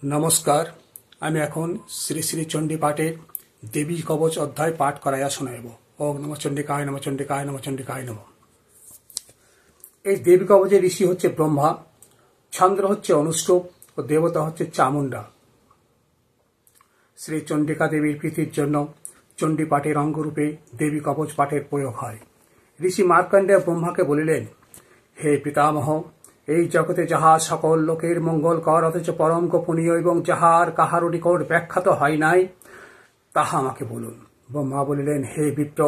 নমস্কার। আমি এখন শ্রী শ্রী চণ্ডী পাঠের দেবী কবচ অধ্যায় পাঠ করাইয়া শোনাইব। ওম নম চণ্ডিকায় নম চণ্ডিকায় নম চণ্ডিকায় নম। এই দেবী কবচের ঋষি হচ্ছে ব্রহ্মা, চন্দ্র হচ্ছে অনুষ্টুপ ও দেবতা হচ্ছে চামুন্ডা। শ্রী চণ্ডিকা দেবীর প্রীতির জন্য চণ্ডী পাঠের অঙ্গরূপে দেবী কবচ পাঠের প্রয়োগ হয়। ঋষি মার্কণ্ডেয় ব্রহ্মাকে বলিলেন, হে পিতামহ, এই জগতে যাহা সকল লোকের মঙ্গলকর অথচ পরম গোপনীয় এবং যাহার কাহারও নিকট ব্যাখ্যাত হয় নাই, তাহা আমাকে বলুন। ব্রহ্মা বলিলেন, হে বিপ্র,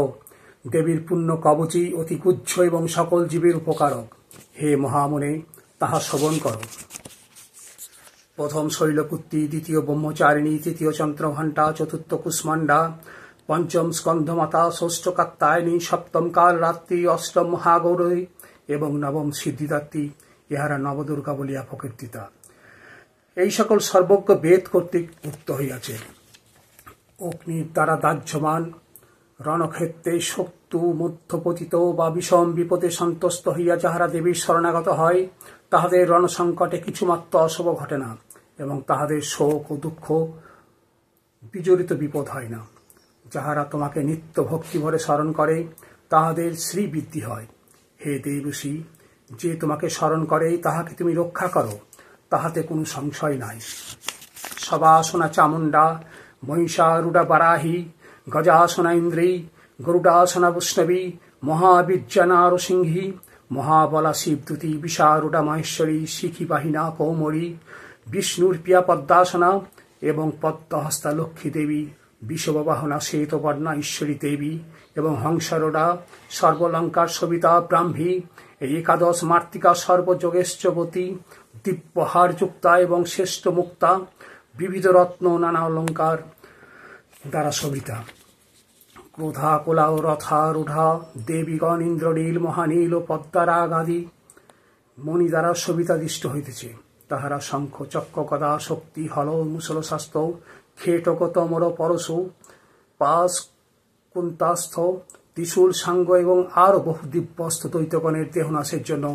দেবীর পুণ্য কবচই অতি গুহ্য এবং সকল জীবের উপকারক। হে মহামুনে, তাহা শ্রবণ কর। প্রথম শৈলপুত্রী, দ্বিতীয় ব্রহ্মচারিণী, তৃতীয় চন্দ্রঘণ্টা, চতুর্থ কুষ্মাণ্ডা, পঞ্চম স্কন্ধমাতা, ষষ্ঠ কাত্যায়নী, সপ্তম কাল রাত্রি, অষ্টম মহাগৌরী এবং নবম সিদ্ধিদাত্রী, ইহারা নবদুর্গা বলিয়া প্রকীর্তিতা। এই সকল সর্বজ্ঞ বেদ কর্তৃক উক্ত হইয়াছে। অগ্নির দ্বারা দাহ্যমান রণক্ষেত্রে শত্রু মধ্যপতিত বা বিষম বিপদে সন্তুষ্ট হইয়া যাহারা দেবীর শরণাগত হয়, তাহাদের রণসংকটে কিছুমাত্র অশুভ ঘটে না এবং তাহাদের শোক ও দুঃখ বিজড়িত বিপদ হয় না। যাহারা তোমাকে নিত্য ভক্তিভরে স্মরণ করে, তাহাদের শ্রীবৃদ্ধি হয়। হে দেবর্ষি, যে তোমাকে স্মরণ করে তাহাকে তুমি রক্ষা করো, তাহাতে কোনো সংশয় নাই। সবাসনা চামুণ্ডা, মহিষারূঢ়া বারাহী, গজাসনা ইন্দ্রী, গরুডাসনা বৈষ্ণবী, মহাবীর্যা নারসিংহী, মহাবলা শিবদূতী, বিশারূঢ়া মহেশ্বরী, শিখী বাহিনা কৌমরী, বিষ্ণুর প্রিয়া পদ্মাসনা এবং পদ্মহস্তা লক্ষ্মী দেবী, বিষববাহনা শ্বেতবর্ণা ঈশ্বরী দেবী এবং হংসরূঢ়া সর্বলঙ্কার সবিতা ব্রাহ্মী, এই একাদশ মাতৃকা সর্বযোগেশ্বতী, দিব্যহার যুক্তা এবং শ্রেষ্ঠ মুক্তা, বিবিধ রত্ন নানা অলঙ্কার দ্বারা শোভিতা, ক্রোধা কোলা ও রথারূঢ়া দেবীগণ ইন্দ্রনীল, মহানীল ও পদ্মারাগাদি মণি দ্বারা শোভিতাদিষ্ট হইতেছে। তাহারা শঙ্খ, চক্র, গদা, শক্তি, হল, মুসল, শাস্ত্র, খেটক, তমর, পরশু, পাশ, কুন্তাস্থ, ত্রিশূল, সাঙ্গ এবং আরও বহু দিব্যস্ত দৈত্যগণের দেহনাশের জন্য,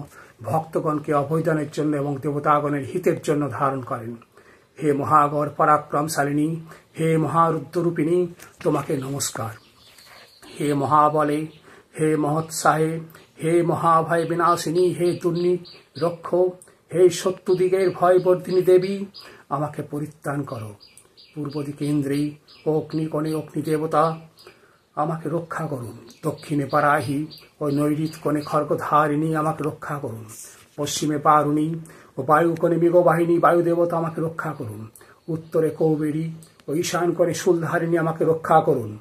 ভক্তগণকে অভয়দানের জন্য এবং দেবতাগণের হিতের জন্য ধারণ করেন। হে মহাগর পরাক্রমশালিনী, হে মহারুদ্ররূপিণী, তোমাকে নমস্কার। হে মহাবলে, হে মহোৎসাহে, হে মহাভয় বিনাশিনী, হে দুর্নি রক্ষ, হে শত্রুদিগের ভয়বর্ধিনী দেবী, আমাকে পরিত্রাণ করো। পূর্ব দিকে ইন্দ্রী ও অগ্নিকণে অগ্নিদেবতা, আমাকে রক্ষা করুন। দক্ষিণে বারাহী ও নৈঋত্যকোণে খড়গধারিণী, আমাকে রক্ষা করুন। পশ্চিমে পারুণী ও বায়ুকোণে মৃগবাহিনী বায়ুদেবতা, আমাকে রক্ষা করুন। উত্তরে কৌবেরী ও ঈশানকোণে শূলধারিণী, আমাকে রক্ষা করুন।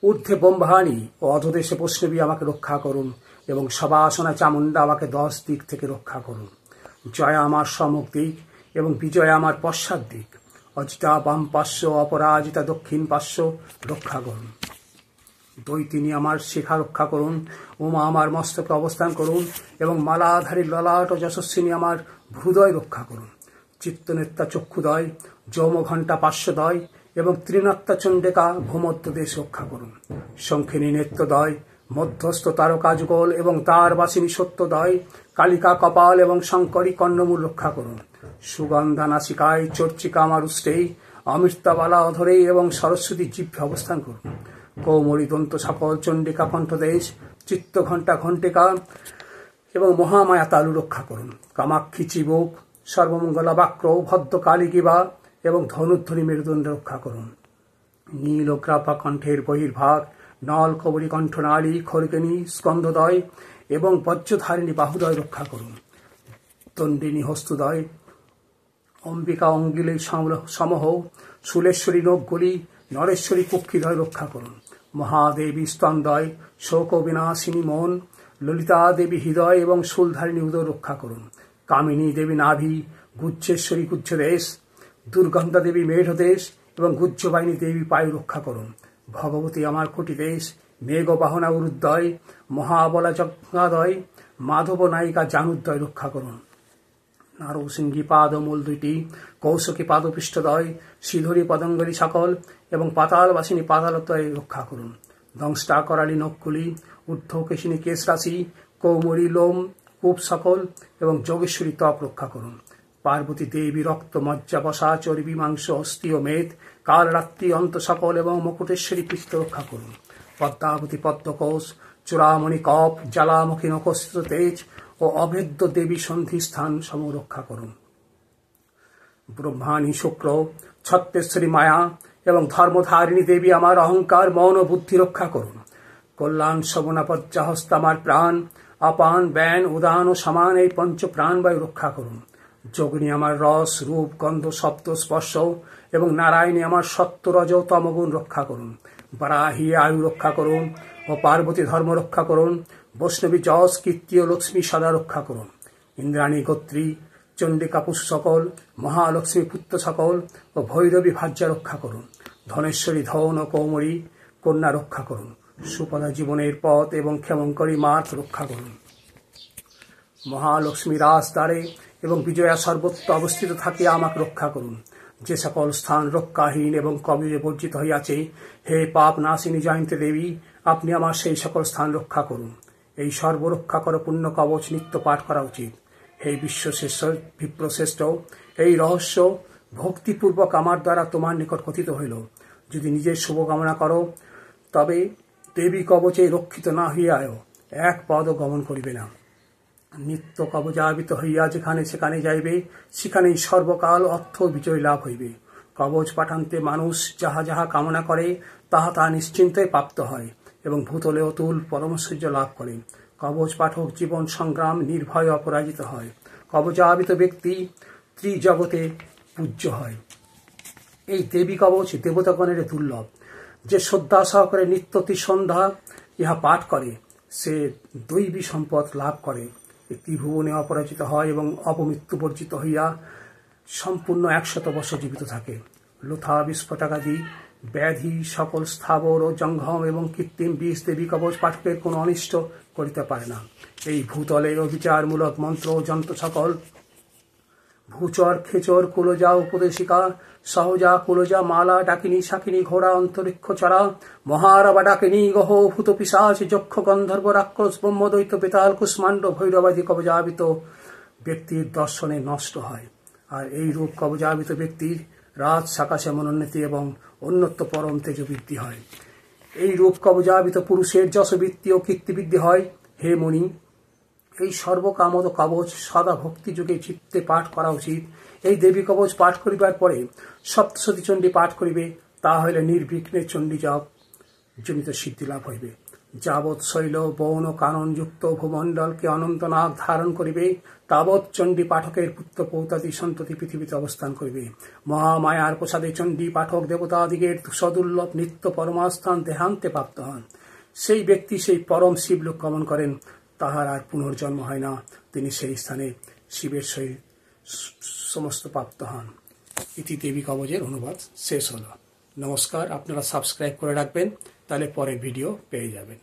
ঊর্ধ্বে ব্রহ্মাণী ও অধদেশে বৈষ্ণবী, আমাকে রক্ষা করুন এবং সবাসনা চামুণ্ডা, আমাকে 10 দিক থেকে রক্ষা করুন। জয়া আমার সম্মুখ দিক এবং বিজয়া আমার পশ্চাৎ দিক। অজিতা বাম পার্শ্ব, অপরাজিতা দক্ষিণ পার্শ্ব রক্ষা করুন। দৈতিনী আমার শিখা রক্ষা করুন। উমা আমার মস্তকে অবস্থান করুন এবং মালাধারী ললাট ও যশস্বিনী আমার হৃদয় রক্ষা করুন। চিত্তনেত্রা চক্ষুদয়, যৌমঘণ্টা পার্শ্বদয় এবং ত্রিনাত্তা চণ্ডিকা ভূমধ্যদেশ রক্ষা করুন। শঙ্খিনী নেত্রদয়, মধ্যস্থ তারকা যুগল এবং তার বাসিনী সত্যদয়, কালিকা কপাল এবং শঙ্করী কর্ণমূল রক্ষা করুন। সুগন্ধা নাসিকায়, চর্চিকা আমার উষ্টেই, অমৃতাবালা অধরেই এবং সরস্বতী জিহ্বে অবস্থান করুন। কৌমরী দন্ত সকল, চণ্ডিকা কণ্ঠদেশ, চিত্তঘণ্টা ঘণ্টিকা এবং মহামায়া তালু রক্ষা করুন। কামাক্ষী চিবুক, সর্বমঙ্গলা বাক্র, ভদ্রকালী গিবা এবং ধনুধ্বনি মেরুদণ্ড রক্ষা করুন। নীল গ্রাপা কণ্ঠের বহির্ভাগ, নল কবরী কণ্ঠনালী, খড়গিনী স্কন্ধদয় এবং বজ্রধারিণী বাহুদয় রক্ষা করুন। দণ্ডিনী হস্তুদয়, অম্বিকা অঙ্গুলি সমহ, শুলেশ্বরী নখগুলি, নরেশ্বরী কুক্ষিদয় রক্ষা করুন। মহাদেবী স্তন্দয়, শোক বিনাশিনী মন, ললিতা দেবী হৃদয় এবং শূলধারিণী উদয় রক্ষা করুন। কামিনী দেবী নাভি, গুজ্জেশ্বরী গুজ্জদেশ, দুর্গন্ধা দেবী মেঢদেশ এবং গুজ্জবাহিনী দেবী পায়ু রক্ষা করুন। ভগবতী আমার কোটিদেশ, মেঘবাহনা উরুদ্দয়, মহাবলা যজ্ঞাদয়, মাধব নায়িকা জানুদ্দয় রক্ষা করুন। নারসিংহী পাদমূল 2টি, কৌশকী পাদপৃষ্ঠদয়, শ্রীধরী পদঙ্গলী সকল এবং পাতালবাসিনী পাতালদ্বয় রক্ষা করুন। দংষ্টা করালী নখকুলি, ঊর্ধ্বকেশিনী কেশরাশি, কৌমরী লোম কূপ সকল এবং যোগেশ্বরী ত্বক রক্ষা করুন। পার্বতী দেবী রক্ত মজ্জা বসা চর্বি মাংস অস্থি ও মেদ কাল রাত্রি অন্ত সকল এবং মুকুটেশ্বরী পৃষ্ঠ রক্ষা করুন। পদ্মাবতী পদ্মকোষ চূড়ামণি কপ জ্বালামুখী নখস্থিত তেজ ও অভেদ্য দেবী সন্ধি স্থান সম রক্ষা করুন। ব্রহ্মাণী শুক্র ছত্রেশ্বরী মায়া এবং ধর্মধারিণী দেবী আমার অহংকার মন ও বুদ্ধি রক্ষা করুন। কল্যাণ শবনাপজ্জা হস্ত আমার প্রাণ আপান ব্যান উদান ও সমান এই পঞ্চ প্রাণবায়ু রক্ষা করুন। যোগিনী আমার রস রূপ গন্ধ শব্দ স্পর্শ এবং নারায়ণী আমার সত্য রজ তমগুণ রক্ষা করুন। বারাহী আয়ু রক্ষা করুন ও পার্বতী ধর্ম রক্ষা করুন। বৈষ্ণবী যশ কীর্তি ও লক্ষ্মী সদা রক্ষা করুন। ইন্দ্রাণী গোত্রী চণ্ডিকা পুষ সকল মহালক্ষ্মী পুত্র সকল ও ভৈরবী ভাজ্যা রক্ষা করুন। ধনেশ্বরী ধন ও কৌমরী কন্যা রক্ষা করুন। সুপদা জীবনের পথ এবং ক্ষেমঙ্করী মার্গ রক্ষা করুন। মহালক্ষ্মী রাজদ্বারে এবং বিজয়া সর্বত্র অবস্থিত থাকিয়া আমাকে রক্ষা করুন। যে সকল স্থান রক্ষাহীন এবং কবিরে বর্জিত হইয়াছে, হে পাপ নাশিনী জয়ন্তী দেবী, আপনি আমার সেই সকল স্থান রক্ষা করুন। এই সর্বরক্ষা কর পুণ্য কবচ নিত্য পাঠ করা উচিত। হে বিশ্বশ্রেষ্ঠ বিপ্রশ্রেষ্ঠ, এই রহস্য ভক্তিপূর্বক আমার দ্বারা তোমার নিকট কথিত হইল। যদি নিজের শুভকামনা করো, তবে দেবী কবচে রক্ষিত না হইয়াও এক পদও গমন করিবে না। নিত্য কবচাবিত হইয়া যেখানে সেখানে যাইবে, সেখানেই সর্বকাল অর্থ বিজয় লাভ হইবে। কবচ পাঠান্তে মানুষ যাহা যাহা কামনা করে, তাহা তা নিশ্চিন্তই প্রাপ্ত হয় এবং ভূতলে অতুল পরমৈশ্বর্য লাভ করে। কবচ পাঠক জীবন সংগ্রাম নির্ভয় অপরাজিত হয়। কবচাবিত ব্যক্তি ত্রিজগতে পূজ্য হয়। এই দেবী কবচ দেবতাগণের দুর্লভ। যে শ্রদ্ধা সহকারে নিত্য সন্ধ্যা ইহা পাঠ করে, সে দৈবী সম্পদ লাভ করে, ত্রিভুবনে অপরাজিত হয় এবং অপমৃত্যু বর্জিত হইয়া সম্পূর্ণ 100 বছর জীবিত থাকে। লোথা বিস্ফোটকাদি ব্যাধি সকল স্থাবর ও জঙ্গম এবং কৃত্রিম বিষ দেবী কবচ পাঠকের কোনো অনিষ্ট করিতে পারে না। এই ভূতলে অবিচারমূলক মন্ত্র ও যন্ত্র সকল ভূচর খেচর কুলজা উপদেশিকা সহজা কুলজা মালা ডাকিনী শাকিনী ঘোড়া অন্তরিক্ষ চড়া মহারবা ডাকিনী গহ ভূত পিশাচ যক্ষ গন্ধর্ব রাক্ষস ব্রহ্মদৈত্য বেতাল কুষ্মাণ্ড ভৈরবাদী কবজাবিত ব্যক্তির দর্শনে নষ্ট হয়। আর এই রূপ কবজাবিত ব্যক্তির রাজ সাকাশে মনোন্নতি এবং অন্যত্ব পরম তেজ বৃদ্ধি হয়। এই রূপ কবজাবিত পুরুষের যশবৃত্তি ও কীর্তিবৃদ্ধি হয়। হে মুনি, এই সর্বকামদ কবচ সদা ভক্তি যুগে চিত্তে পাঠ করা উচিত। এই দেবী কবচ পাঠ করিবার পরে সপ্তশতী চণ্ডী পাঠ করিবে, তা হইলে নির্বিঘ্নে চণ্ডী জপ জনিত সিদ্ধি লাভ হইবে। যাবৎ শৈল বন ও কাননযুক্ত ভূমণ্ডলকে অনন্তনাগ ধারণ করিবে, তাবৎ চণ্ডী পাঠকের পুত্র পৌতাদি সন্ততি পৃথিবীতে অবস্থান করিবে। মহামায়ার প্রসাদে চণ্ডী পাঠক দেবতাদিগের সদুর্লভ নিত্য পরমাস্থান দেহান্তে প্রাপ্ত হন। সেই ব্যক্তি সেই পরম শিবলোক গমন করেন, তাহার আর পুনর্জন্ম হয় না। তিনি সেই স্থানে শিবের সহিত সমস্ত প্রাপ্ত হন। ইতি দেবী কবচের অনুবাদ শেষ হলো। নমস্কার। আপনারা সাবস্ক্রাইব করে রাখবেন, তাহলে পরের ভিডিও পেয়ে যাবেন।